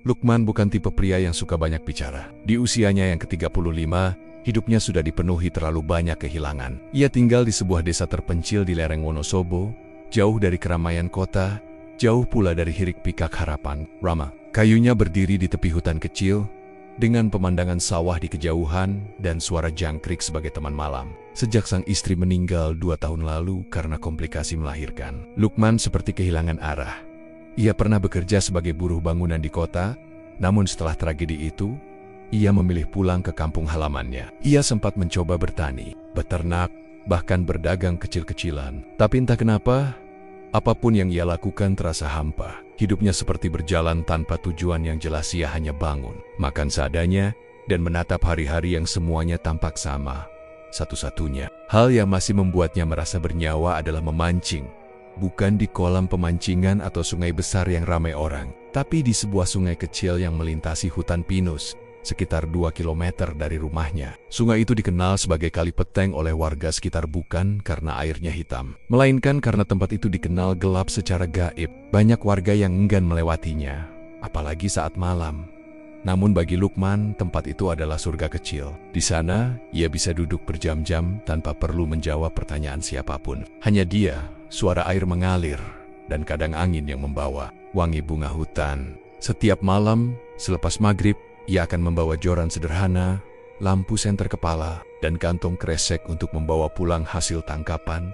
Lukman bukan tipe pria yang suka banyak bicara. Di usianya yang ke-35, hidupnya sudah dipenuhi terlalu banyak kehilangan. Ia tinggal di sebuah desa terpencil di lereng Wonosobo, jauh dari keramaian kota, jauh pula dari hiruk-pikuk harapan. Rama, kayunya berdiri di tepi hutan kecil, dengan pemandangan sawah di kejauhan dan suara jangkrik sebagai teman malam. Sejak sang istri meninggal 2 tahun lalu karena komplikasi melahirkan, Lukman seperti kehilangan arah. Ia pernah bekerja sebagai buruh bangunan di kota, namun setelah tragedi itu, ia memilih pulang ke kampung halamannya. Ia sempat mencoba bertani, beternak, bahkan berdagang kecil-kecilan. Tapi entah kenapa, apapun yang ia lakukan terasa hampa. Hidupnya seperti berjalan tanpa tujuan yang jelas. Ia hanya bangun, makan seadanya, dan menatap hari-hari yang semuanya tampak sama. Satu-satunya hal yang masih membuatnya merasa bernyawa adalah memancing. Bukan di kolam pemancingan atau sungai besar yang ramai orang, tapi di sebuah sungai kecil yang melintasi hutan pinus, sekitar 2 kilometer dari rumahnya. Sungai itu dikenal sebagai Kali Peteng oleh warga sekitar bukan karena airnya hitam, melainkan karena tempat itu dikenal gelap secara gaib. Banyak warga yang enggan melewatinya, apalagi saat malam. Namun bagi Lukman, tempat itu adalah surga kecil. Di sana, ia bisa duduk berjam-jam tanpa perlu menjawab pertanyaan siapapun. Hanya dia, suara air mengalir, dan kadang angin yang membawa wangi bunga hutan. Setiap malam, selepas maghrib, ia akan membawa joran sederhana, lampu senter kepala, dan kantong kresek untuk membawa pulang hasil tangkapan.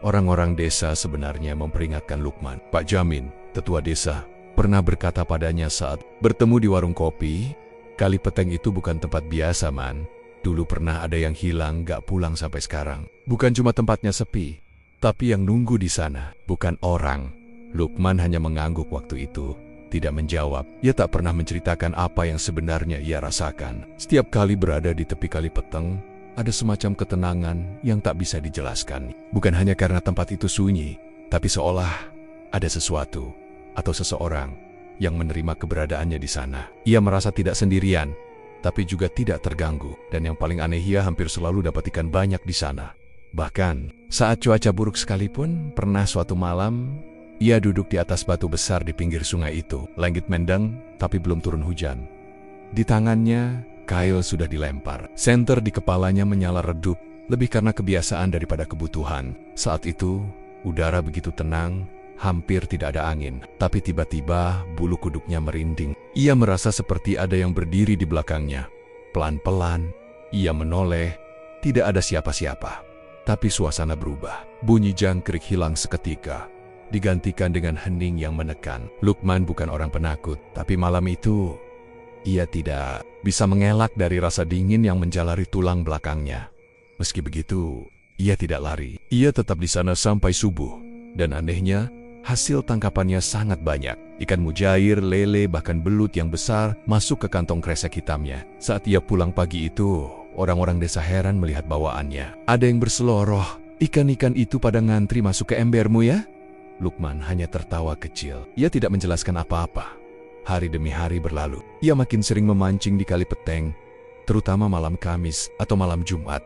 Orang-orang desa sebenarnya memperingatkan Lukman. Pak Jamin, tetua desa, pernah berkata padanya saat bertemu di warung kopi, Kali Peteng itu bukan tempat biasa, man. Dulu pernah ada yang hilang gak pulang sampai sekarang. Bukan cuma tempatnya sepi, tapi yang nunggu di sana bukan orang. Lukman hanya mengangguk waktu itu, tidak menjawab. Ia tak pernah menceritakan apa yang sebenarnya ia rasakan. Setiap kali berada di tepi Kali Peteng, ada semacam ketenangan yang tak bisa dijelaskan. Bukan hanya karena tempat itu sunyi, tapi seolah ada sesuatu atau seseorang yang menerima keberadaannya di sana. Ia merasa tidak sendirian, tapi juga tidak terganggu. Dan yang paling aneh, ia hampir selalu dapat ikan banyak di sana. Bahkan, saat cuaca buruk sekalipun, pernah suatu malam, ia duduk di atas batu besar di pinggir sungai itu. Langit mendung, tapi belum turun hujan. Di tangannya, kail sudah dilempar. Senter di kepalanya menyala redup, lebih karena kebiasaan daripada kebutuhan. Saat itu, udara begitu tenang, hampir tidak ada angin. Tapi tiba-tiba, bulu kuduknya merinding. Ia merasa seperti ada yang berdiri di belakangnya. Pelan-pelan, ia menoleh, tidak ada siapa-siapa. Tapi suasana berubah. Bunyi jangkrik hilang seketika, digantikan dengan hening yang menekan. Lukman bukan orang penakut, tapi malam itu, ia tidak bisa mengelak dari rasa dingin yang menjalari tulang belakangnya. Meski begitu, ia tidak lari. Ia tetap di sana sampai subuh. Dan anehnya, hasil tangkapannya sangat banyak. Ikan mujair, lele, bahkan belut yang besar masuk ke kantong kresek hitamnya. Saat ia pulang pagi itu, orang-orang desa heran melihat bawaannya. Ada yang berseloroh, ikan-ikan itu pada ngantri masuk ke embermu ya? Lukman hanya tertawa kecil. Ia tidak menjelaskan apa-apa. Hari demi hari berlalu. Ia makin sering memancing di Kali Peteng, terutama malam Kamis atau malam Jumat.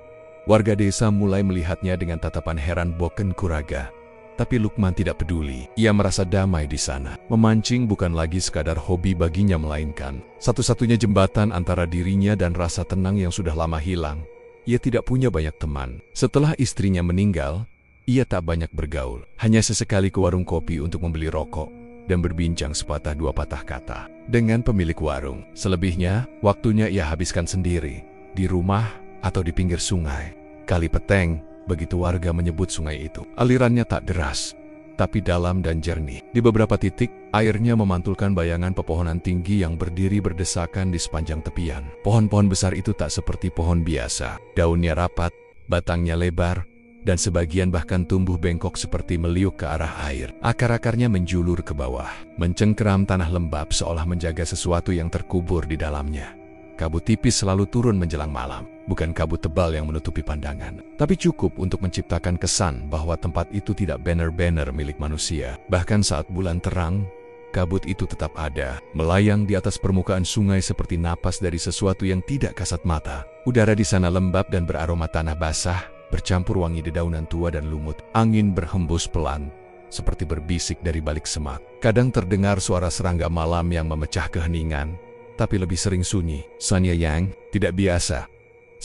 Warga desa mulai melihatnya dengan tatapan heran boken kuraga. Tapi Lukman tidak peduli. Ia merasa damai di sana. Memancing bukan lagi sekadar hobi baginya, melainkan satu-satunya jembatan antara dirinya dan rasa tenang yang sudah lama hilang. Ia tidak punya banyak teman. Setelah istrinya meninggal, ia tak banyak bergaul. Hanya sesekali ke warung kopi untuk membeli rokok dan berbincang sepatah dua patah kata dengan pemilik warung. Selebihnya, waktunya ia habiskan sendiri, di rumah atau di pinggir sungai. Kali Peteng, begitu warga menyebut sungai itu. Alirannya tak deras, tapi dalam dan jernih. Di beberapa titik, airnya memantulkan bayangan pepohonan tinggi yang berdiri berdesakan di sepanjang tepian. Pohon-pohon besar itu tak seperti pohon biasa. Daunnya rapat, batangnya lebar, dan sebagian bahkan tumbuh bengkok seperti meliuk ke arah air. Akar-akarnya menjulur ke bawah, mencengkeram tanah lembab seolah menjaga sesuatu yang terkubur di dalamnya. Kabut tipis selalu turun menjelang malam. Bukan kabut tebal yang menutupi pandangan, tapi cukup untuk menciptakan kesan bahwa tempat itu tidak benar-benar milik manusia. Bahkan saat bulan terang, kabut itu tetap ada, melayang di atas permukaan sungai seperti napas dari sesuatu yang tidak kasat mata. Udara di sana lembab dan beraroma tanah basah, bercampur wangi dedaunan tua dan lumut. Angin berhembus pelan, seperti berbisik dari balik semak. Kadang terdengar suara serangga malam yang memecah keheningan, tapi lebih sering sunyi. Sonya yang tidak biasa.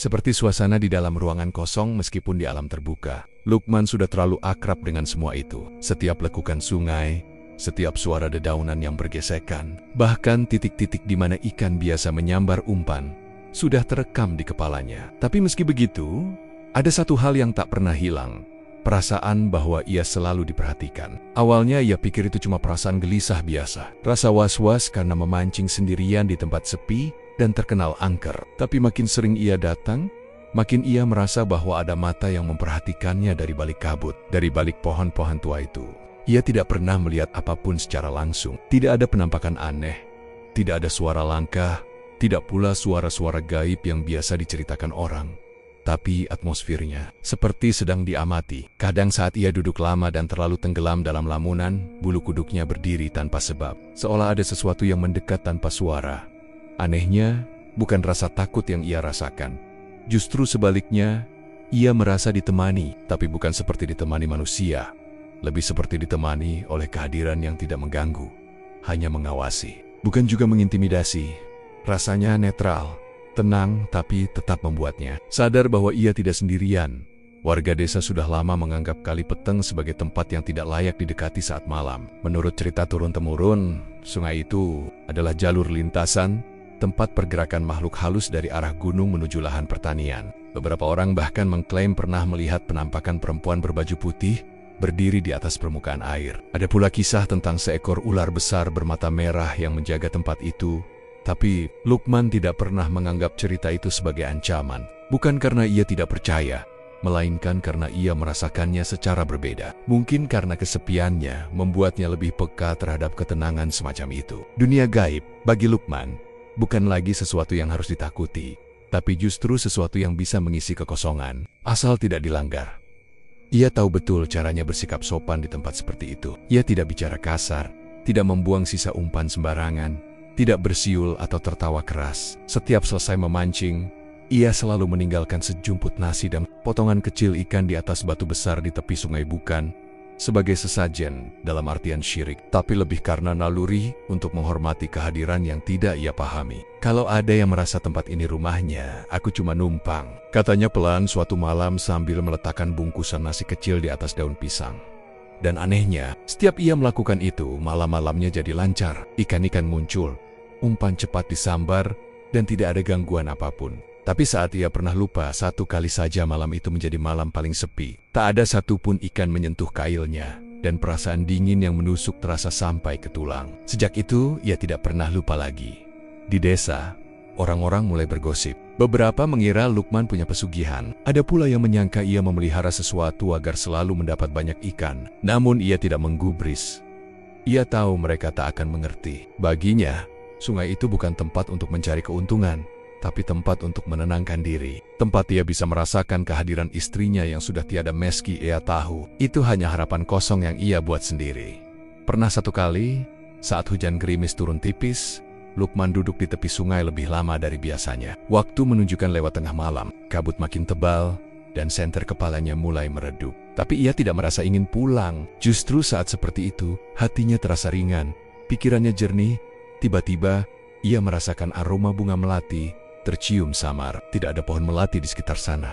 Seperti suasana di dalam ruangan kosong meskipun di alam terbuka. Lukman sudah terlalu akrab dengan semua itu. Setiap lekukan sungai, setiap suara dedaunan yang bergesekan, bahkan titik-titik di mana ikan biasa menyambar umpan, sudah terekam di kepalanya. Tapi meski begitu, ada satu hal yang tak pernah hilang. Perasaan bahwa ia selalu diperhatikan. Awalnya ia pikir itu cuma perasaan gelisah biasa. Rasa was-was karena memancing sendirian di tempat sepi dan terkenal angker. Tapi makin sering ia datang, makin ia merasa bahwa ada mata yang memperhatikannya dari balik kabut, dari balik pohon-pohon tua itu. Ia tidak pernah melihat apapun secara langsung. Tidak ada penampakan aneh, tidak ada suara langkah, tidak pula suara-suara gaib yang biasa diceritakan orang. Tapi atmosfernya seperti sedang diamati. Kadang saat ia duduk lama dan terlalu tenggelam dalam lamunan, bulu kuduknya berdiri tanpa sebab, seolah ada sesuatu yang mendekat tanpa suara. Anehnya, bukan rasa takut yang ia rasakan. Justru sebaliknya, ia merasa ditemani, tapi bukan seperti ditemani manusia. Lebih seperti ditemani oleh kehadiran yang tidak mengganggu, hanya mengawasi. Bukan juga mengintimidasi. Rasanya netral. Tenang, tapi tetap membuatnya sadar bahwa ia tidak sendirian. Warga desa sudah lama menganggap Kali Peteng sebagai tempat yang tidak layak didekati saat malam. Menurut cerita turun-temurun, sungai itu adalah jalur lintasan, tempat pergerakan makhluk halus dari arah gunung menuju lahan pertanian. Beberapa orang bahkan mengklaim pernah melihat penampakan perempuan berbaju putih berdiri di atas permukaan air. Ada pula kisah tentang seekor ular besar bermata merah yang menjaga tempat itu. Tapi Lukman tidak pernah menganggap cerita itu sebagai ancaman. Bukan karena ia tidak percaya, melainkan karena ia merasakannya secara berbeda. Mungkin karena kesepiannya membuatnya lebih peka terhadap ketenangan semacam itu. Dunia gaib bagi Lukman bukan lagi sesuatu yang harus ditakuti, tapi justru sesuatu yang bisa mengisi kekosongan, asal tidak dilanggar. Ia tahu betul caranya bersikap sopan di tempat seperti itu. Ia tidak bicara kasar, tidak membuang sisa umpan sembarangan, tidak bersiul atau tertawa keras. Setiap selesai memancing, ia selalu meninggalkan sejumput nasi dan potongan kecil ikan di atas batu besar di tepi sungai, bukan sebagai sesajen dalam artian syirik, tapi lebih karena naluri untuk menghormati kehadiran yang tidak ia pahami. Kalau ada yang merasa tempat ini rumahnya, aku cuma numpang, katanya pelan suatu malam sambil meletakkan bungkusan nasi kecil di atas daun pisang. Dan anehnya, setiap ia melakukan itu, malam-malamnya jadi lancar. Ikan-ikan muncul, umpan cepat disambar, dan tidak ada gangguan apapun. Tapi saat ia pernah lupa, satu kali saja malam itu menjadi malam paling sepi. Tak ada satupun ikan menyentuh kailnya, dan perasaan dingin yang menusuk terasa sampai ke tulang. Sejak itu, ia tidak pernah lupa lagi. Di desa, orang-orang mulai bergosip. Beberapa mengira Lukman punya pesugihan. Ada pula yang menyangka ia memelihara sesuatu agar selalu mendapat banyak ikan. Namun ia tidak menggubris. Ia tahu mereka tak akan mengerti. Baginya, sungai itu bukan tempat untuk mencari keuntungan, tapi tempat untuk menenangkan diri. Tempat ia bisa merasakan kehadiran istrinya yang sudah tiada meski ia tahu. Itu hanya harapan kosong yang ia buat sendiri. Pernah satu kali, saat hujan gerimis turun tipis, Lukman duduk di tepi sungai lebih lama dari biasanya. Waktu menunjukkan lewat tengah malam, kabut makin tebal, dan senter kepalanya mulai meredup. Tapi ia tidak merasa ingin pulang. Justru saat seperti itu, hatinya terasa ringan, pikirannya jernih. Tiba-tiba, ia merasakan aroma bunga melati tercium samar. Tidak ada pohon melati di sekitar sana.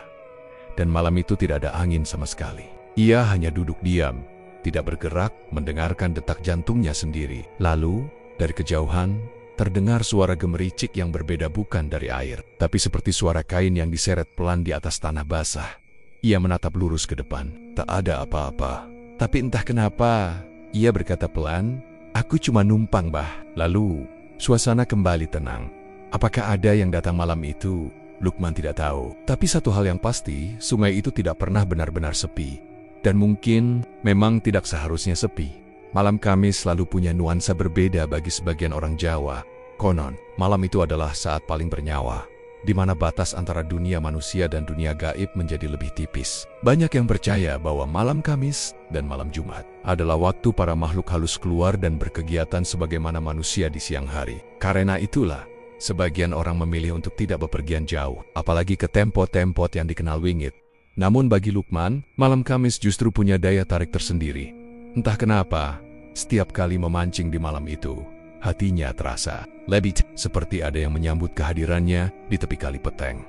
Dan malam itu tidak ada angin sama sekali. Ia hanya duduk diam, tidak bergerak, mendengarkan detak jantungnya sendiri. Lalu, dari kejauhan, terdengar suara gemericik yang berbeda, bukan dari air, tapi seperti suara kain yang diseret pelan di atas tanah basah. Ia menatap lurus ke depan. Tak ada apa-apa. Tapi entah kenapa, ia berkata pelan, "Aku cuma numpang, Bah." Lalu, suasana kembali tenang. Apakah ada yang datang malam itu? Lukman tidak tahu. Tapi satu hal yang pasti, sungai itu tidak pernah benar-benar sepi. Dan mungkin memang tidak seharusnya sepi. Malam Kamis selalu punya nuansa berbeda bagi sebagian orang Jawa. Konon, malam itu adalah saat paling bernyawa, di mana batas antara dunia manusia dan dunia gaib menjadi lebih tipis. Banyak yang percaya bahwa malam Kamis dan malam Jumat adalah waktu para makhluk halus keluar dan berkegiatan sebagaimana manusia di siang hari. Karena itulah, sebagian orang memilih untuk tidak bepergian jauh, apalagi ke tempat-tempat yang dikenal wingit. Namun bagi Lukman, malam Kamis justru punya daya tarik tersendiri. Entah kenapa, setiap kali memancing di malam itu, hatinya terasa lebih seperti ada yang menyambut kehadirannya di tepi kali peteng.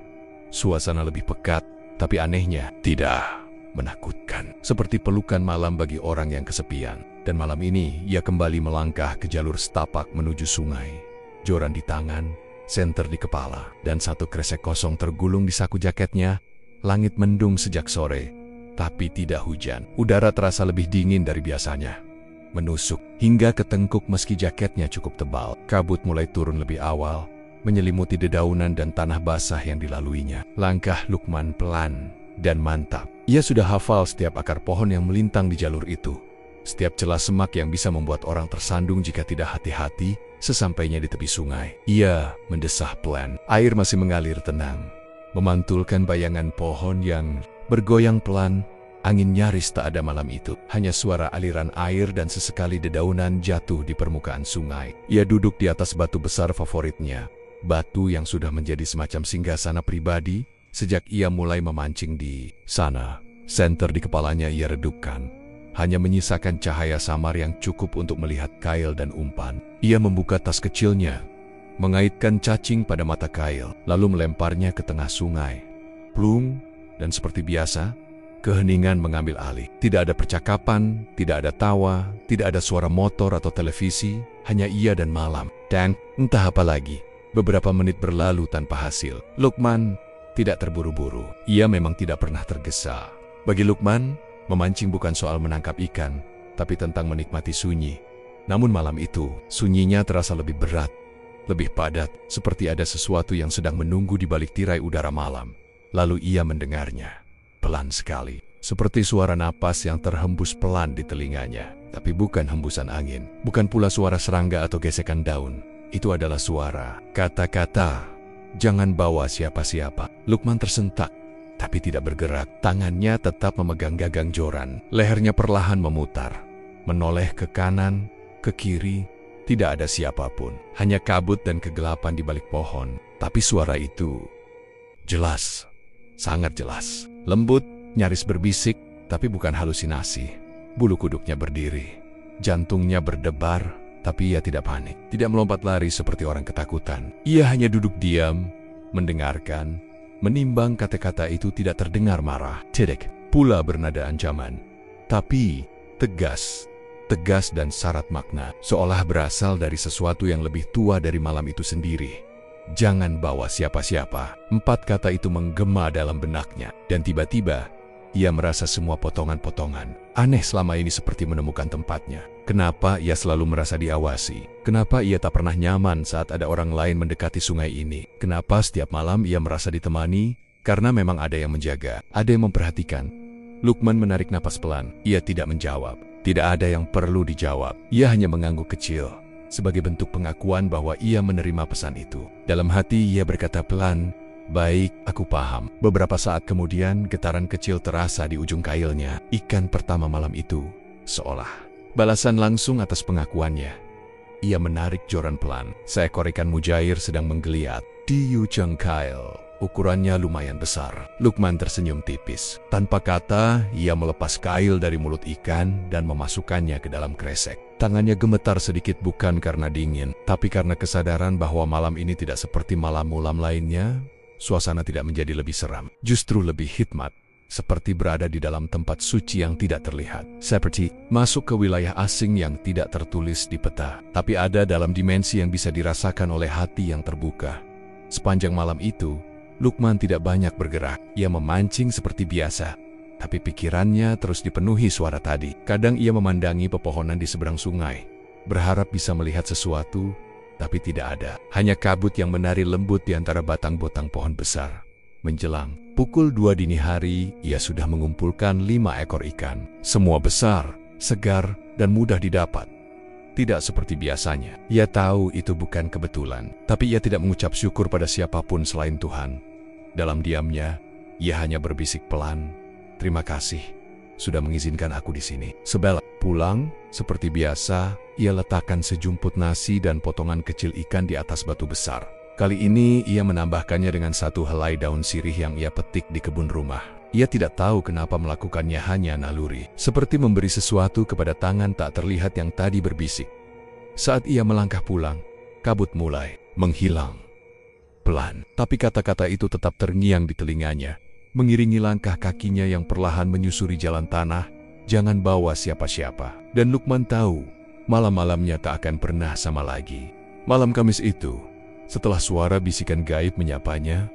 Suasana lebih pekat, tapi anehnya tidak menakutkan. Seperti pelukan malam bagi orang yang kesepian. Dan malam ini, ia kembali melangkah ke jalur setapak menuju sungai. Joran di tangan, senter di kepala, dan satu kresek kosong tergulung di saku jaketnya. Langit mendung sejak sore, tapi tidak hujan. Udara terasa lebih dingin dari biasanya. Menusuk hingga ke tengkuk meski jaketnya cukup tebal. Kabut mulai turun lebih awal, menyelimuti dedaunan dan tanah basah yang dilaluinya. Langkah Lukman pelan dan mantap. Ia sudah hafal setiap akar pohon yang melintang di jalur itu. Setiap celah semak yang bisa membuat orang tersandung jika tidak hati-hati sesampainya di tepi sungai. Ia mendesah pelan. Air masih mengalir tenang, memantulkan bayangan pohon yang bergoyang pelan. Angin nyaris tak ada malam itu. Hanya suara aliran air dan sesekali dedaunan jatuh di permukaan sungai. Ia duduk di atas batu besar favoritnya. Batu yang sudah menjadi semacam singgasana pribadi sejak ia mulai memancing di sana. Senter di kepalanya ia redupkan. Hanya menyisakan cahaya samar yang cukup untuk melihat kail dan umpan. Ia membuka tas kecilnya, mengaitkan cacing pada mata kail, lalu melemparnya ke tengah sungai. Plung, dan seperti biasa, keheningan mengambil alih. Tidak ada percakapan, tidak ada tawa, tidak ada suara motor atau televisi, hanya ia dan malam. Dan entah apa lagi. Beberapa menit berlalu tanpa hasil. Lukman tidak terburu-buru. Ia memang tidak pernah tergesa. Bagi Lukman, memancing bukan soal menangkap ikan, tapi tentang menikmati sunyi. Namun malam itu, sunyinya terasa lebih berat, lebih padat, seperti ada sesuatu yang sedang menunggu di balik tirai udara malam. Lalu ia mendengarnya. Pelan sekali, seperti suara napas yang terhembus pelan di telinganya. Tapi bukan hembusan angin, bukan pula suara serangga atau gesekan daun. Itu adalah suara, kata-kata, jangan bawa siapa-siapa. Lukman tersentak, tapi tidak bergerak. Tangannya tetap memegang gagang joran. Lehernya perlahan memutar, menoleh ke kanan, ke kiri. Tidak ada siapapun, hanya kabut dan kegelapan di balik pohon. Tapi suara itu jelas, sangat jelas. Lembut, nyaris berbisik, tapi bukan halusinasi. Bulu kuduknya berdiri, jantungnya berdebar. Tapi ia tidak panik, tidak melompat lari seperti orang ketakutan. Ia hanya duduk diam, mendengarkan, menimbang kata-kata itu tidak terdengar marah. Tidak pula bernada ancaman, tapi tegas dan syarat makna, seolah berasal dari sesuatu yang lebih tua dari malam itu sendiri. Jangan bawa siapa-siapa. 4 kata itu menggema dalam benaknya, dan tiba-tiba ia merasa semua potongan-potongan. Aneh selama ini seperti menemukan tempatnya. Kenapa ia selalu merasa diawasi? Kenapa ia tak pernah nyaman saat ada orang lain mendekati sungai ini? Kenapa setiap malam ia merasa ditemani? Karena memang ada yang menjaga, ada yang memperhatikan. Lukman menarik napas pelan. Ia tidak menjawab. Tidak ada yang perlu dijawab. Ia hanya mengangguk kecil, sebagai bentuk pengakuan bahwa ia menerima pesan itu. Dalam hati ia berkata pelan, "Baik, aku paham." Beberapa saat kemudian, getaran kecil terasa di ujung kailnya. Ikan pertama malam itu, seolah balasan langsung atas pengakuannya. Ia menarik joran pelan. Seekor ikan mujair sedang menggeliat di ujung kail. Ukurannya lumayan besar. Lukman tersenyum tipis. Tanpa kata, ia melepas kail dari mulut ikan dan memasukkannya ke dalam kresek. Tangannya gemetar sedikit bukan karena dingin, tapi karena kesadaran bahwa malam ini tidak seperti malam-malam lainnya. Suasana tidak menjadi lebih seram, justru lebih hikmat. Seperti berada di dalam tempat suci yang tidak terlihat. Seperti masuk ke wilayah asing yang tidak tertulis di peta, tapi ada dalam dimensi yang bisa dirasakan oleh hati yang terbuka. Sepanjang malam itu, Lukman tidak banyak bergerak. Ia memancing seperti biasa, tapi pikirannya terus dipenuhi suara tadi. Kadang ia memandangi pepohonan di seberang sungai, berharap bisa melihat sesuatu, tapi tidak ada. Hanya kabut yang menari lembut di antara batang-batang pohon besar. Menjelang pukul 2 dini hari, ia sudah mengumpulkan 5 ekor ikan. Semua besar, segar, dan mudah didapat. Tidak seperti biasanya. Ia tahu itu bukan kebetulan, tapi ia tidak mengucap syukur pada siapapun selain Tuhan. Dalam diamnya, ia hanya berbisik pelan, "Terima kasih, sudah mengizinkan aku di sini." Sebelum pulang, seperti biasa, ia letakkan sejumput nasi dan potongan kecil ikan di atas batu besar. Kali ini ia menambahkannya dengan 1 helai daun sirih yang ia petik di kebun rumah. Ia tidak tahu kenapa melakukannya, hanya naluri. Seperti memberi sesuatu kepada tangan tak terlihat yang tadi berbisik. Saat ia melangkah pulang, kabut mulai menghilang. Pelan, tapi kata-kata itu tetap terngiang di telinganya, mengiringi langkah kakinya yang perlahan menyusuri jalan tanah. Jangan bawa siapa-siapa. Dan Lukman tahu, malam-malamnya tak akan pernah sama lagi. Malam Kamis itu, setelah suara bisikan gaib menyapanya,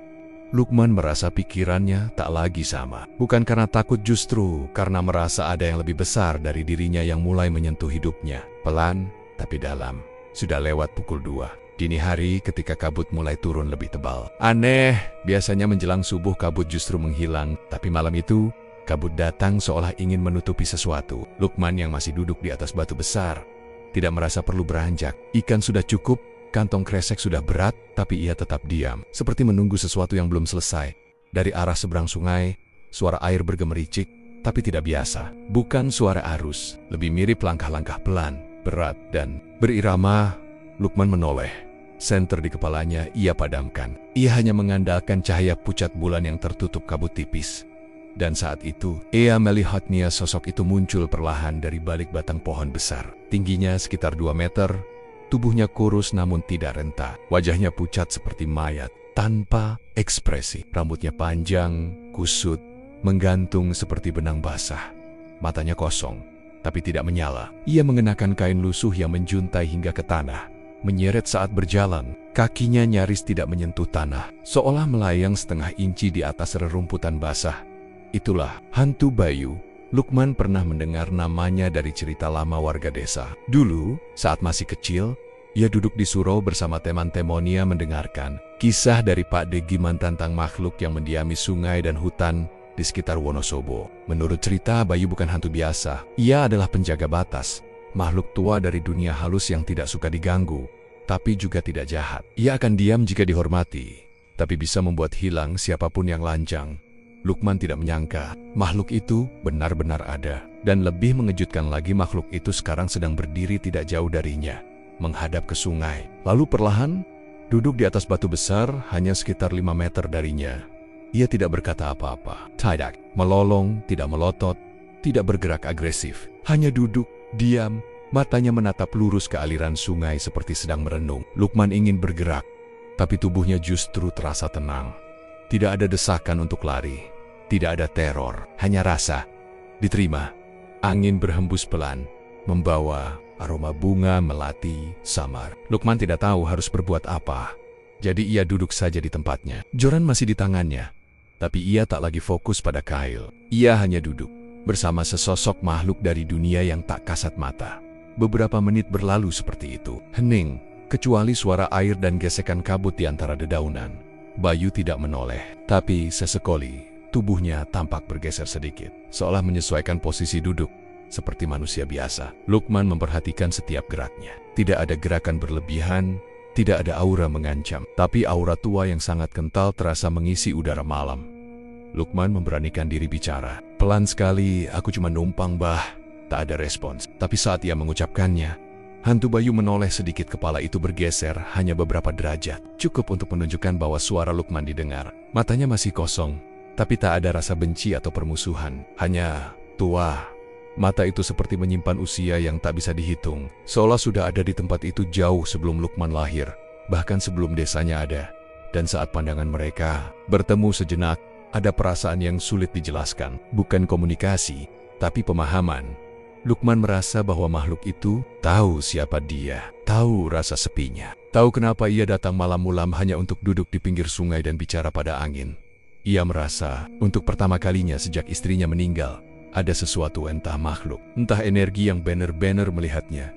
Lukman merasa pikirannya tak lagi sama. Bukan karena takut, justru karena merasa ada yang lebih besar dari dirinya yang mulai menyentuh hidupnya. Pelan, tapi dalam. Sudah lewat pukul 2. Dini hari ketika kabut mulai turun lebih tebal. Aneh, biasanya menjelang subuh kabut justru menghilang. Tapi malam itu, kabut datang seolah ingin menutupi sesuatu. Lukman yang masih duduk di atas batu besar, tidak merasa perlu beranjak. Ikan sudah cukup. Kantong kresek sudah berat, tapi ia tetap diam, seperti menunggu sesuatu yang belum selesai. Dari arah seberang sungai, suara air bergemericik, tapi tidak biasa. Bukan suara arus, lebih mirip langkah-langkah pelan, berat, dan berirama. Lukman menoleh. Senter di kepalanya ia padamkan. Ia hanya mengandalkan cahaya pucat bulan yang tertutup kabut tipis. Dan saat itu, ia melihatnya, sosok itu muncul perlahan dari balik batang pohon besar. Tingginya sekitar 2 meter, tubuhnya kurus namun tidak renta. Wajahnya pucat seperti mayat, tanpa ekspresi. Rambutnya panjang, kusut, menggantung seperti benang basah. Matanya kosong, tapi tidak menyala. Ia mengenakan kain lusuh yang menjuntai hingga ke tanah. Menyeret saat berjalan, kakinya nyaris tidak menyentuh tanah, seolah melayang setengah inci di atas rerumputan basah. Itulah hantu Bayu. Lukman pernah mendengar namanya dari cerita lama warga desa. Dulu, saat masih kecil, ia duduk di surau bersama teman-temannya mendengarkan kisah dari Pak Degiman tentang makhluk yang mendiami sungai dan hutan di sekitar Wonosobo. Menurut cerita, Bayu bukan hantu biasa. Ia adalah penjaga batas, makhluk tua dari dunia halus yang tidak suka diganggu, tapi juga tidak jahat. Ia akan diam jika dihormati, tapi bisa membuat hilang siapapun yang lancang. Lukman tidak menyangka makhluk itu benar-benar ada. Dan lebih mengejutkan lagi, makhluk itu sekarang sedang berdiri tidak jauh darinya, menghadap ke sungai. Lalu perlahan duduk di atas batu besar hanya sekitar 5 meter darinya. Ia tidak berkata apa-apa. Tidak melolong, tidak melotot, tidak bergerak agresif. Hanya duduk, diam, matanya menatap lurus ke aliran sungai seperti sedang merenung. Lukman ingin bergerak, tapi tubuhnya justru terasa tenang. Tidak ada desakan untuk lari. Tidak ada teror, hanya rasa. Diterima. Angin berhembus pelan, membawa aroma bunga melati samar. Lukman tidak tahu harus berbuat apa. Jadi ia duduk saja di tempatnya. Joran masih di tangannya, tapi ia tak lagi fokus pada kail. Ia hanya duduk bersama sesosok makhluk dari dunia yang tak kasat mata. Beberapa menit berlalu seperti itu. Hening, kecuali suara air dan gesekan kabut di antara dedaunan. Bayu tidak menoleh, tapi sesekali tubuhnya tampak bergeser sedikit, seolah menyesuaikan posisi duduk, seperti manusia biasa. Lukman memperhatikan setiap geraknya. Tidak ada gerakan berlebihan, tidak ada aura mengancam, tapi aura tua yang sangat kental terasa mengisi udara malam. Lukman memberanikan diri bicara. Pelan sekali, aku cuma numpang, Bah. Tak ada respons. Tapi saat ia mengucapkannya, hantu Bayu menoleh sedikit, kepala itu bergeser hanya beberapa derajat. Cukup untuk menunjukkan bahwa suara Lukman didengar. Matanya masih kosong, tapi tak ada rasa benci atau permusuhan. Hanya tua. Mata itu seperti menyimpan usia yang tak bisa dihitung. Seolah sudah ada di tempat itu jauh sebelum Lukman lahir. Bahkan sebelum desanya ada. Dan saat pandangan mereka bertemu sejenak, ada perasaan yang sulit dijelaskan. Bukan komunikasi, tapi pemahaman. Lukman merasa bahwa makhluk itu tahu siapa dia, tahu rasa sepinya, tahu kenapa ia datang malam-malam hanya untuk duduk di pinggir sungai dan bicara pada angin. Ia merasa untuk pertama kalinya sejak istrinya meninggal, ada sesuatu, entah makhluk, entah energi yang benar-benar melihatnya.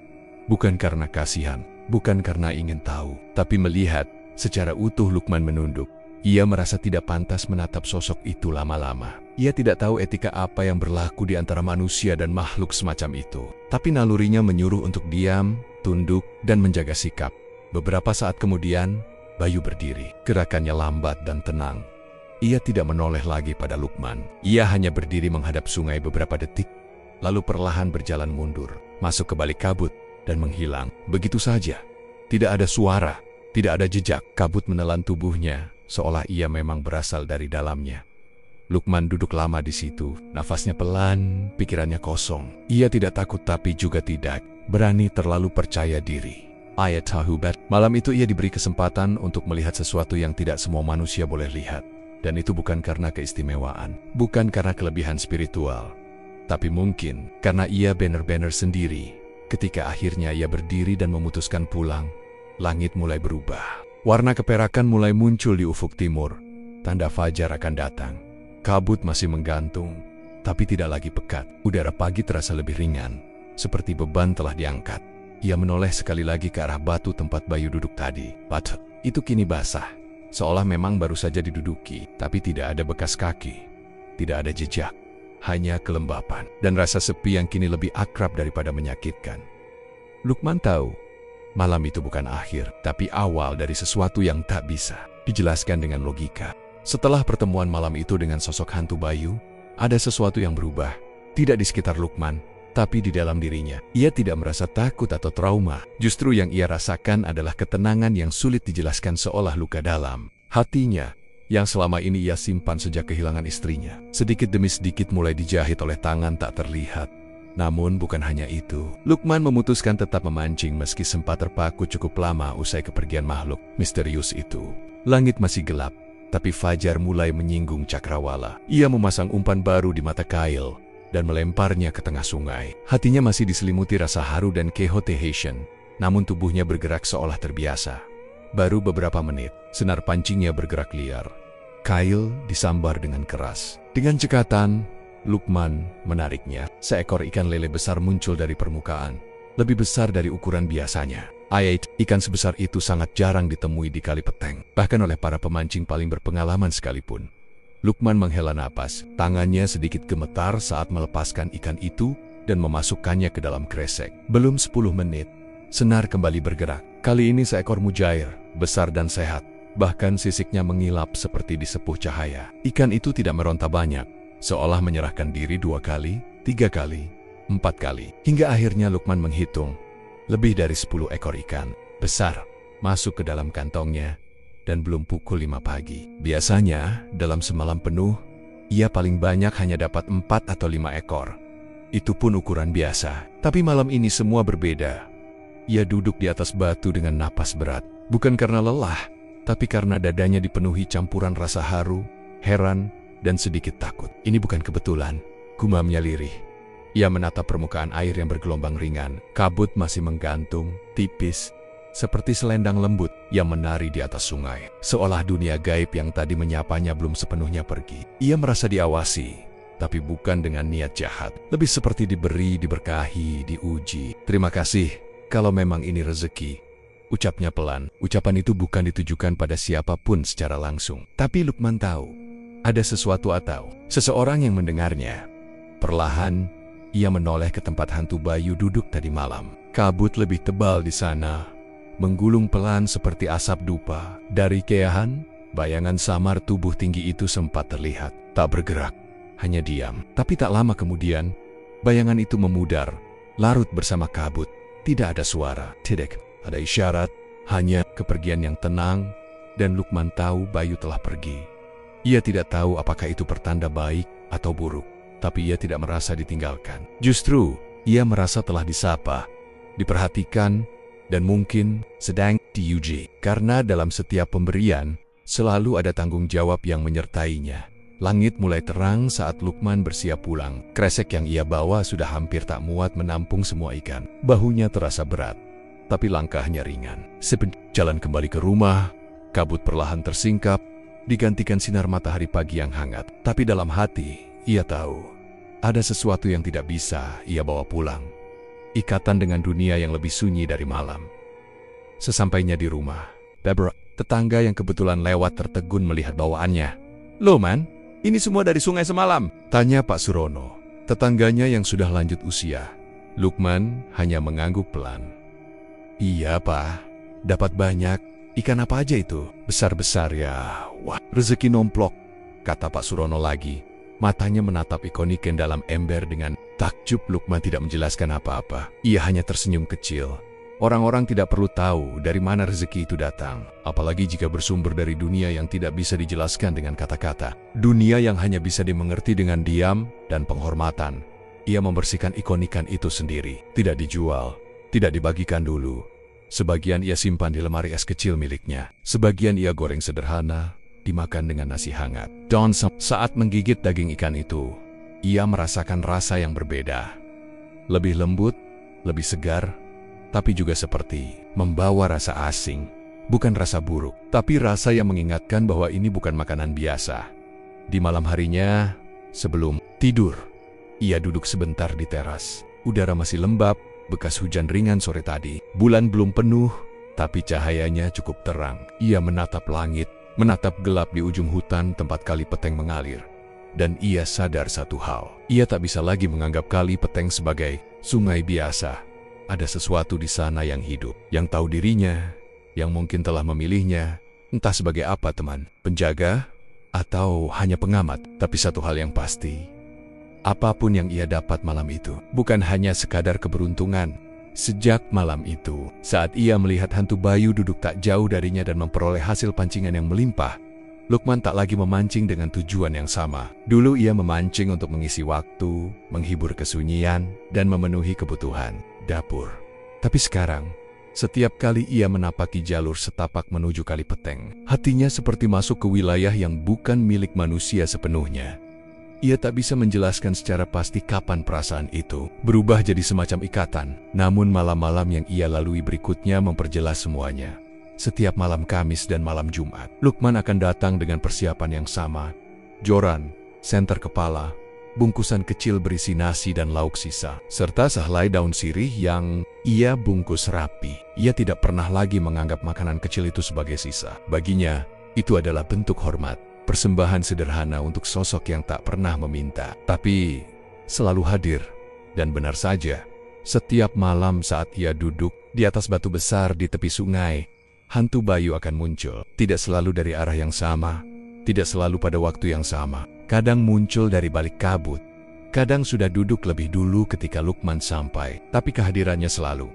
Bukan karena kasihan, bukan karena ingin tahu, tapi melihat secara utuh. Lukman menunduk. Ia merasa tidak pantas menatap sosok itu lama-lama. Ia tidak tahu etika apa yang berlaku di antara manusia dan makhluk semacam itu. Tapi nalurinya menyuruh untuk diam, tunduk, dan menjaga sikap. Beberapa saat kemudian, Bayu berdiri. Gerakannya lambat dan tenang. Ia tidak menoleh lagi pada Lukman. Ia hanya berdiri menghadap sungai beberapa detik, lalu perlahan berjalan mundur, masuk ke balik kabut, dan menghilang. Begitu saja. Tidak ada suara, tidak ada jejak. Kabut menelan tubuhnya, seolah ia memang berasal dari dalamnya. Lukman duduk lama di situ, nafasnya pelan, pikirannya kosong. Ia tidak takut tapi juga tidak berani terlalu percaya diri. Ia tahu malam itu ia diberi kesempatan untuk melihat sesuatu yang tidak semua manusia boleh lihat. Dan itu bukan karena keistimewaan, bukan karena kelebihan spiritual, tapi mungkin karena ia benar-benar sendiri. Ketika akhirnya ia berdiri dan memutuskan pulang, langit mulai berubah. Warna keperakan mulai muncul di ufuk timur, tanda fajar akan datang. Kabut masih menggantung, tapi tidak lagi pekat. Udara pagi terasa lebih ringan, seperti beban telah diangkat. Ia menoleh sekali lagi ke arah batu tempat Bayu duduk tadi. Batu itu kini basah, seolah memang baru saja diduduki, tapi tidak ada bekas kaki, tidak ada jejak, hanya kelembapan dan rasa sepi yang kini lebih akrab daripada menyakitkan. Lukman tahu, malam itu bukan akhir, tapi awal dari sesuatu yang tak bisa dijelaskan dengan logika. Setelah pertemuan malam itu dengan sosok hantu Bayu, ada sesuatu yang berubah, tidak di sekitar Lukman, tapi di dalam dirinya. Ia tidak merasa takut atau trauma. Justru yang ia rasakan adalah ketenangan yang sulit dijelaskan, seolah luka dalam hatinya yang selama ini ia simpan sejak kehilangan istrinya. Sedikit demi sedikit mulai dijahit oleh tangan tak terlihat. Namun bukan hanya itu. Lukman memutuskan tetap memancing meski sempat terpaku cukup lama usai kepergian makhluk misterius itu. Langit masih gelap, tapi fajar mulai menyinggung cakrawala. Ia memasang umpan baru di mata Kyle dan melemparnya ke tengah sungai. Hatinya masih diselimuti rasa haru dan kehoteation, namun tubuhnya bergerak seolah terbiasa. Baru beberapa menit, senar pancingnya bergerak liar. Kyle disambar dengan keras. Dengan cekatan, Lukman menariknya. Seekor ikan lele besar muncul dari permukaan, lebih besar dari ukuran biasanya. Ikan sebesar itu sangat jarang ditemui di Kali Peteng, bahkan oleh para pemancing paling berpengalaman sekalipun. Lukman menghela napas, tangannya sedikit gemetar saat melepaskan ikan itu dan memasukkannya ke dalam kresek. Belum 10 menit, senar kembali bergerak. Kali ini seekor mujair, besar dan sehat, bahkan sisiknya mengilap seperti disepuh cahaya. Ikan itu tidak meronta banyak, seolah menyerahkan diri 2 kali, 3 kali, 4 kali. Hingga akhirnya Lukman menghitung, lebih dari 10 ekor ikan besar masuk ke dalam kantongnya. Dan belum pukul 5 pagi. Biasanya, dalam semalam penuh, ia paling banyak hanya dapat 4 atau 5 ekor. Itu pun ukuran biasa. Tapi malam ini semua berbeda. Ia duduk di atas batu dengan napas berat. Bukan karena lelah, tapi karena dadanya dipenuhi campuran rasa haru, heran, dan sedikit takut. Ini bukan kebetulan, gumamnya lirih. Ia menatap permukaan air yang bergelombang ringan. Kabut masih menggantung, tipis, seperti selendang lembut yang menari di atas sungai. Seolah dunia gaib yang tadi menyapanya belum sepenuhnya pergi. Ia merasa diawasi, tapi bukan dengan niat jahat. Lebih seperti diberi, diberkahi, diuji. Terima kasih, kalau memang ini rezeki. Ucapnya pelan. Ucapan itu bukan ditujukan pada siapapun secara langsung. Tapi Lukman tahu, ada sesuatu atau seseorang yang mendengarnya. Perlahan, ia menoleh ke tempat hantu Bayu duduk tadi malam. Kabut lebih tebal di sana, menggulung pelan seperti asap dupa. Dari keahan, bayangan samar tubuh tinggi itu sempat terlihat. Tak bergerak, hanya diam. Tapi tak lama kemudian, bayangan itu memudar, larut bersama kabut. Tidak ada suara, tidak ada isyarat, hanya kepergian yang tenang. Dan Lukman tahu Bayu telah pergi. Ia tidak tahu apakah itu pertanda baik atau buruk, tapi ia tidak merasa ditinggalkan. Justru, ia merasa telah disapa, diperhatikan, dan mungkin sedang diuji. Karena dalam setiap pemberian, selalu ada tanggung jawab yang menyertainya. Langit mulai terang saat Lukman bersiap pulang. Kresek yang ia bawa sudah hampir tak muat menampung semua ikan. Bahunya terasa berat, tapi langkahnya ringan. Jalan kembali ke rumah, kabut perlahan tersingkap, digantikan sinar matahari pagi yang hangat. Tapi dalam hati, ia tahu, ada sesuatu yang tidak bisa ia bawa pulang. Ikatan dengan dunia yang lebih sunyi dari malam. Sesampainya di rumah, Deborah, tetangga yang kebetulan lewat, tertegun melihat bawaannya. "Loh man, ini semua dari sungai semalam?" tanya Pak Surono, tetangganya yang sudah lanjut usia. Lukman hanya mengangguk pelan. "Iya Pak, dapat banyak. Ikan apa aja itu?" "Besar-besar ya. Wah, rezeki nomplok," kata Pak Surono lagi. Matanya menatap ikon ikan dalam ember dengan takjub. Lukman tidak menjelaskan apa-apa. Ia hanya tersenyum kecil. Orang-orang tidak perlu tahu dari mana rezeki itu datang, apalagi jika bersumber dari dunia yang tidak bisa dijelaskan dengan kata-kata. Dunia yang hanya bisa dimengerti dengan diam dan penghormatan. Ia membersihkan ikan itu sendiri, tidak dijual, tidak dibagikan dulu. Sebagian ia simpan di lemari es kecil miliknya, sebagian ia goreng sederhana, dimakan dengan nasi hangat. Don saat menggigit daging ikan itu, ia merasakan rasa yang berbeda. Lebih lembut, lebih segar, tapi juga seperti membawa rasa asing. Bukan rasa buruk, tapi rasa yang mengingatkan bahwa ini bukan makanan biasa. Di malam harinya, sebelum tidur, ia duduk sebentar di teras. Udara masih lembab, bekas hujan ringan sore tadi. Bulan belum penuh, tapi cahayanya cukup terang. Ia menatap langit, menatap gelap di ujung hutan tempat kali peteng mengalir. Dan ia sadar satu hal, ia tak bisa lagi menganggap kali peteng sebagai sungai biasa. Ada sesuatu di sana yang hidup, yang tahu dirinya, yang mungkin telah memilihnya, entah sebagai apa teman, penjaga, atau hanya pengamat. Tapi satu hal yang pasti, apapun yang ia dapat malam itu, bukan hanya sekadar keberuntungan. Sejak malam itu, saat ia melihat hantu Bayu duduk tak jauh darinya dan memperoleh hasil pancingan yang melimpah, Lukman tak lagi memancing dengan tujuan yang sama. Dulu ia memancing untuk mengisi waktu, menghibur kesunyian, dan memenuhi kebutuhan dapur. Tapi sekarang, setiap kali ia menapaki jalur setapak menuju Kali Peteng, hatinya seperti masuk ke wilayah yang bukan milik manusia sepenuhnya. Ia tak bisa menjelaskan secara pasti kapan perasaan itu berubah jadi semacam ikatan. Namun malam-malam yang ia lalui berikutnya memperjelas semuanya. Setiap malam Kamis dan malam Jumat, Lukman akan datang dengan persiapan yang sama. Joran, senter kepala, bungkusan kecil berisi nasi dan lauk sisa, serta sehelai daun sirih yang ia bungkus rapi. Ia tidak pernah lagi menganggap makanan kecil itu sebagai sisa. Baginya, itu adalah bentuk hormat, persembahan sederhana untuk sosok yang tak pernah meminta, tapi selalu hadir. Dan benar saja, setiap malam saat ia duduk di atas batu besar di tepi sungai, hantu Bayu akan muncul. Tidak selalu dari arah yang sama, tidak selalu pada waktu yang sama. Kadang muncul dari balik kabut, kadang sudah duduk lebih dulu ketika Lukman sampai. Tapi kehadirannya selalu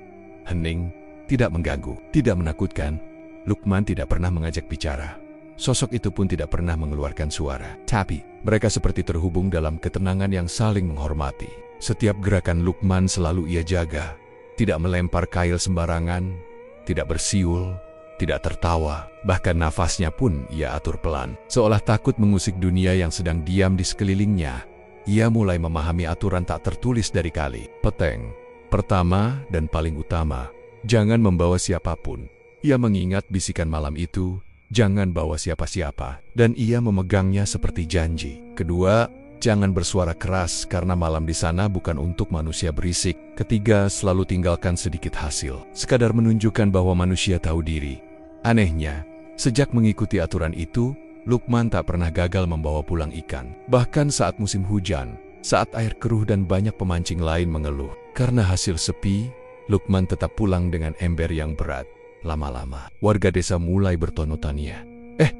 hening, tidak mengganggu, tidak menakutkan. Lukman tidak pernah mengajak bicara. Sosok itu pun tidak pernah mengeluarkan suara. Tapi mereka seperti terhubung dalam ketenangan yang saling menghormati. Setiap gerakan Lukman selalu ia jaga. Tidak melempar kail sembarangan, tidak bersiul, tidak tertawa, bahkan nafasnya pun ia atur pelan. Seolah takut mengusik dunia yang sedang diam di sekelilingnya, ia mulai memahami aturan tak tertulis dari Kali Peteng. Pertama dan paling utama, jangan membawa siapapun. Ia mengingat bisikan malam itu, jangan bawa siapa-siapa, dan ia memegangnya seperti janji. Kedua, jangan bersuara keras karena malam di sana bukan untuk manusia berisik. Ketiga, selalu tinggalkan sedikit hasil, sekadar menunjukkan bahwa manusia tahu diri. Anehnya, sejak mengikuti aturan itu, Lukman tak pernah gagal membawa pulang ikan. Bahkan saat musim hujan, saat air keruh dan banyak pemancing lain mengeluh. Karena hasil sepi, Lukman tetap pulang dengan ember yang berat. Lama-lama, warga desa mulai bertonu tanya.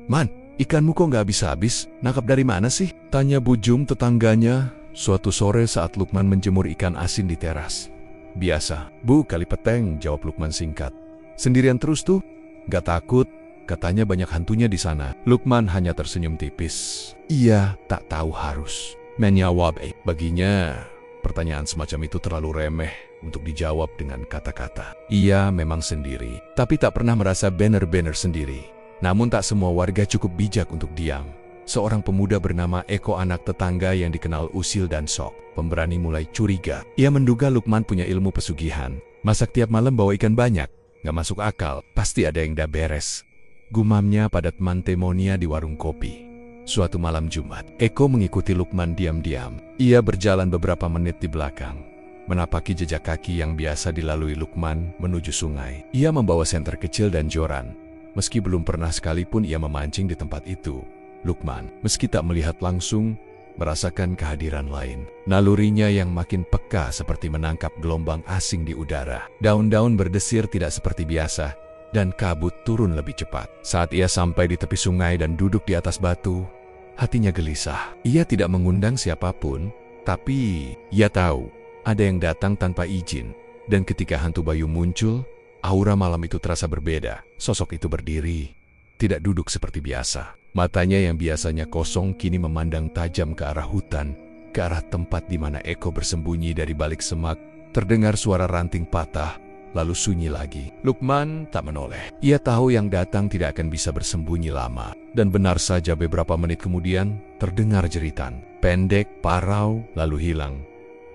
Man, ikanmu kok nggak habis-habis? Nangkap dari mana sih? Tanya Bujum tetangganya suatu sore saat Lukman menjemur ikan asin di teras. Biasa, Bu, Kali Peteng, jawab Lukman singkat. Sendirian terus tuh? Gak takut, katanya banyak hantunya di sana. Lukman hanya tersenyum tipis. Ia tak tahu harus menjawab. Baginya, pertanyaan semacam itu terlalu remeh untuk dijawab dengan kata-kata. Ia memang sendiri, tapi tak pernah merasa benar-benar sendiri. Namun tak semua warga cukup bijak untuk diam. Seorang pemuda bernama Eko, anak tetangga yang dikenal usil dan sok, pemberani, mulai curiga. Ia menduga Lukman punya ilmu pesugihan. Masak tiap malam bawa ikan banyak. Gak masuk akal, pasti ada yang dah beres. Gumamnya pada teman temonia di warung kopi. Suatu malam Jumat, Eko mengikuti Lukman diam-diam. Ia berjalan beberapa menit di belakang, menapaki jejak kaki yang biasa dilalui Lukman menuju sungai. Ia membawa senter kecil dan joran. Meski belum pernah sekalipun ia memancing di tempat itu, Lukman, meski tak melihat langsung, merasakan kehadiran lain. Nalurinya yang makin peka seperti menangkap gelombang asing di udara. Daun-daun berdesir tidak seperti biasa, dan kabut turun lebih cepat. Saat ia sampai di tepi sungai dan duduk di atas batu, hatinya gelisah. Ia tidak mengundang siapapun, tapi ia tahu ada yang datang tanpa izin. Dan ketika hantu Bayu muncul, Aura malam itu terasa berbeda. Sosok itu berdiri, tidak duduk seperti biasa. Matanya yang biasanya kosong kini memandang tajam ke arah hutan, ke arah tempat di mana Eko bersembunyi dari balik semak. Terdengar suara ranting patah, lalu sunyi lagi. Lukman tak menoleh. Ia tahu yang datang tidak akan bisa bersembunyi lama. Dan benar saja beberapa menit kemudian, terdengar jeritan. Pendek, parau, lalu hilang.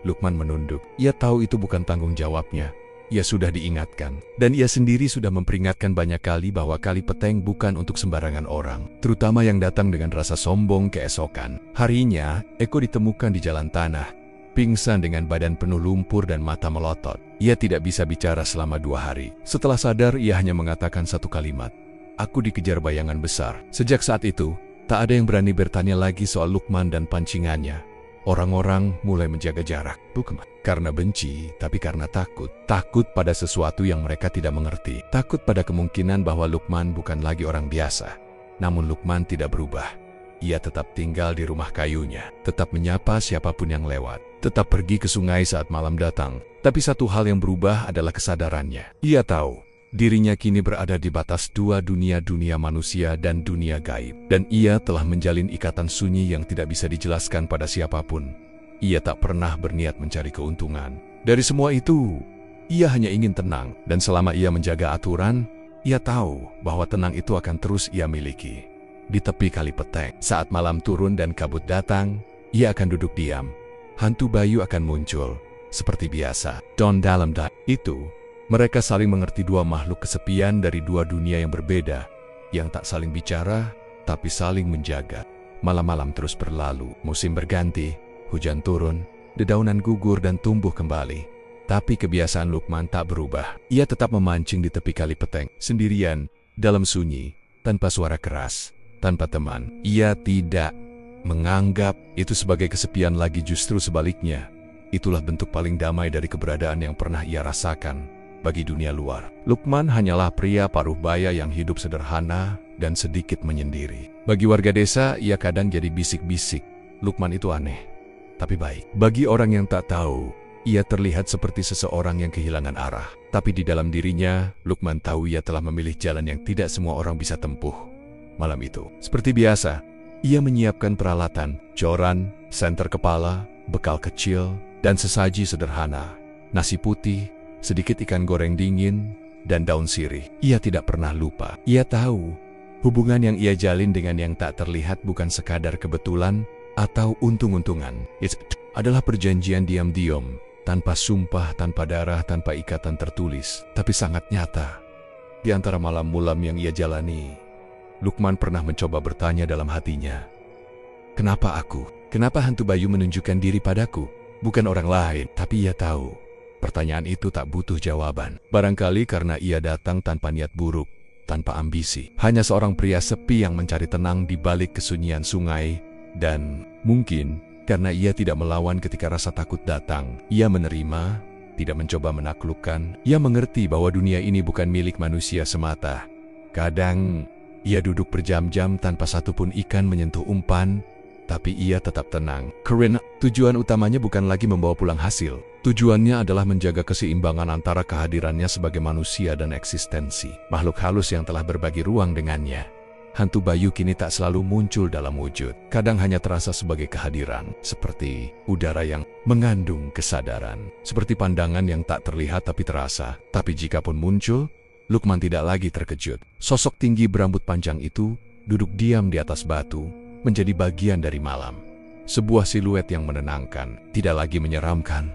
Lukman menunduk. Ia tahu itu bukan tanggung jawabnya. Ia sudah diingatkan. Dan ia sendiri sudah memperingatkan banyak kali bahwa kali peteng bukan untuk sembarangan orang. Terutama yang datang dengan rasa sombong keesokan. Harinya, Eko ditemukan di jalan tanah. Pingsan dengan badan penuh lumpur dan mata melotot. Ia tidak bisa bicara selama 2 hari. Setelah sadar, ia hanya mengatakan satu kalimat. Aku dikejar bayangan besar. Sejak saat itu, tak ada yang berani bertanya lagi soal Lukman dan pancingannya. Orang-orang mulai menjaga jarak, bukan karena benci, tapi karena takut. Takut pada sesuatu yang mereka tidak mengerti. Takut pada kemungkinan bahwa Lukman bukan lagi orang biasa. Namun Lukman tidak berubah. Ia tetap tinggal di rumah kayunya, tetap menyapa siapapun yang lewat, tetap pergi ke sungai saat malam datang. Tapi satu hal yang berubah adalah kesadarannya. Ia tahu dirinya kini berada di batas 2 dunia, dunia manusia dan dunia gaib. Dan ia telah menjalin ikatan sunyi yang tidak bisa dijelaskan pada siapapun. Ia tak pernah berniat mencari keuntungan. Dari semua itu, ia hanya ingin tenang. Dan selama ia menjaga aturan, ia tahu bahwa tenang itu akan terus ia miliki. Di tepi kali peteng, saat malam turun dan kabut datang, ia akan duduk diam. Hantu Bayu akan muncul, seperti biasa. Dalam itu, mereka saling mengerti, 2 makhluk kesepian dari 2 dunia yang berbeda, yang tak saling bicara, tapi saling menjaga. Malam-malam terus berlalu, musim berganti, hujan turun, dedaunan gugur dan tumbuh kembali. Tapi kebiasaan Lukman tak berubah. Ia tetap memancing di tepi kali peteng, sendirian, dalam sunyi, tanpa suara keras, tanpa teman. Ia tidak menganggap itu sebagai kesepian lagi, justru sebaliknya. Itulah bentuk paling damai dari keberadaan yang pernah ia rasakan. Bagi dunia luar, Lukman hanyalah pria paruh baya yang hidup sederhana dan sedikit menyendiri. Bagi warga desa, ia kadang jadi bisik-bisik. Lukman itu aneh, tapi baik. Bagi orang yang tak tahu, ia terlihat seperti seseorang yang kehilangan arah. Tapi di dalam dirinya, Lukman tahu ia telah memilih jalan yang tidak semua orang bisa tempuh. Malam itu, seperti biasa, ia menyiapkan peralatan, joran, senter kepala, bekal kecil, dan sesaji sederhana. Nasi putih, sedikit ikan goreng dingin, dan daun sirih. Ia tidak pernah lupa. Ia tahu, hubungan yang ia jalin dengan yang tak terlihat bukan sekadar kebetulan atau untung-untungan. Itu adalah perjanjian diam-diam, tanpa sumpah, tanpa darah, tanpa ikatan tertulis, tapi sangat nyata. Di antara malam-malam yang ia jalani, Lukman pernah mencoba bertanya dalam hatinya, kenapa aku? Kenapa hantu Bayu menunjukkan diri padaku? Bukan orang lain, tapi ia tahu. Pertanyaan itu tak butuh jawaban. Barangkali karena ia datang tanpa niat buruk, tanpa ambisi. Hanya seorang pria sepi yang mencari tenang di balik kesunyian sungai. Dan mungkin karena ia tidak melawan ketika rasa takut datang. Ia menerima, tidak mencoba menaklukkan. Ia mengerti bahwa dunia ini bukan milik manusia semata. Kadang, ia duduk berjam-jam tanpa satupun ikan menyentuh umpan, tapi ia tetap tenang. Karena tujuan utamanya bukan lagi membawa pulang hasil. Tujuannya adalah menjaga keseimbangan antara kehadirannya sebagai manusia dan eksistensi makhluk halus yang telah berbagi ruang dengannya. Hantu Bayu kini tak selalu muncul dalam wujud. Kadang hanya terasa sebagai kehadiran, seperti udara yang mengandung kesadaran, seperti pandangan yang tak terlihat tapi terasa. Tapi jikapun muncul, Lukman tidak lagi terkejut. Sosok tinggi berambut panjang itu duduk diam di atas batu, menjadi bagian dari malam. Sebuah siluet yang menenangkan, tidak lagi menyeramkan.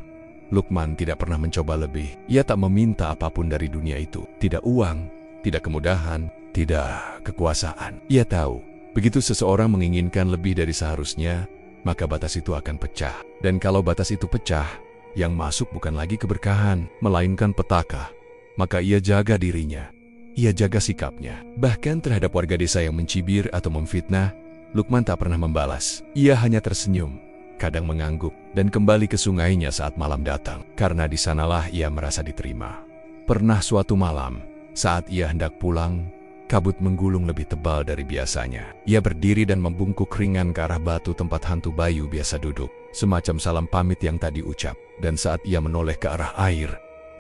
Lukman tidak pernah mencoba lebih. Ia tak meminta apapun dari dunia itu. Tidak uang, tidak kemudahan, tidak kekuasaan. Ia tahu, begitu seseorang menginginkan lebih dari seharusnya, maka batas itu akan pecah. Dan kalau batas itu pecah, yang masuk bukan lagi keberkahan, melainkan petaka. Maka ia jaga dirinya. Ia jaga sikapnya. Bahkan terhadap warga desa yang mencibir atau memfitnah, Lukman tak pernah membalas. Ia hanya tersenyum, kadang mengangguk, dan kembali ke sungainya saat malam datang. Karena di sanalah ia merasa diterima. Pernah suatu malam, saat ia hendak pulang, kabut menggulung lebih tebal dari biasanya. Ia berdiri dan membungkuk ringan ke arah batu tempat hantu Bayu biasa duduk. Semacam salam pamit yang tak diucap. Dan saat ia menoleh ke arah air,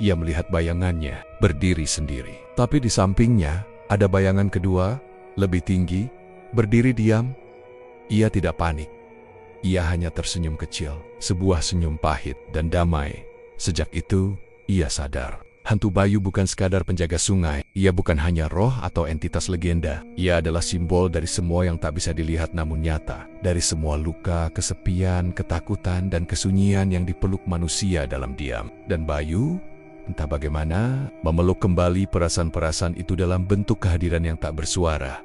Ia melihat bayangannya berdiri sendiri. Tapi di sampingnya ada bayangan kedua, lebih tinggi, berdiri diam. Ia tidak panik. Ia hanya tersenyum kecil, sebuah senyum pahit dan damai. Sejak itu, ia sadar. Hantu Bayu bukan sekadar penjaga sungai. Ia bukan hanya roh atau entitas legenda. Ia adalah simbol dari semua yang tak bisa dilihat namun nyata. Dari semua luka, kesepian, ketakutan, dan kesunyian yang dipeluk manusia dalam diam. Dan Bayu, entah bagaimana, memeluk kembali perasaan-perasaan itu dalam bentuk kehadiran yang tak bersuara.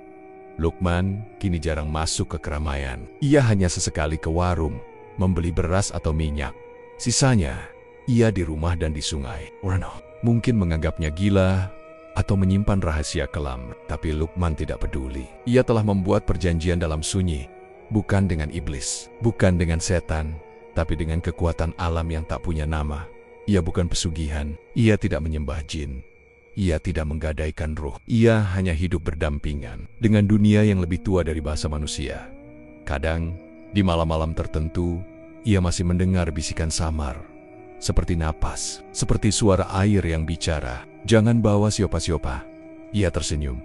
Lukman kini jarang masuk ke keramaian. Ia hanya sesekali ke warung, membeli beras atau minyak. Sisanya, ia di rumah dan di sungai. Warno mungkin menganggapnya gila atau menyimpan rahasia kelam, tapi Lukman tidak peduli. Ia telah membuat perjanjian dalam sunyi, bukan dengan iblis, bukan dengan setan, tapi dengan kekuatan alam yang tak punya nama. Ia bukan pesugihan, ia tidak menyembah jin, ia tidak menggadaikan roh. Ia hanya hidup berdampingan dengan dunia yang lebih tua dari bahasa manusia. Kadang, di malam-malam tertentu, ia masih mendengar bisikan samar, seperti napas, seperti suara air yang bicara. Jangan bawa siopa-siopa. Ia tersenyum.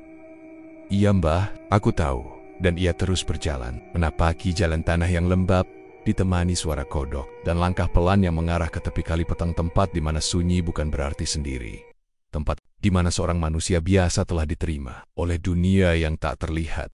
Iya mbah, aku tahu. Dan ia terus berjalan, menapaki jalan tanah yang lembab, ditemani suara kodok, dan langkah pelan yang mengarah ke tepi kali petang, tempat di mana sunyi bukan berarti sendiri. Tempat di mana seorang manusia biasa telah diterima oleh dunia yang tak terlihat.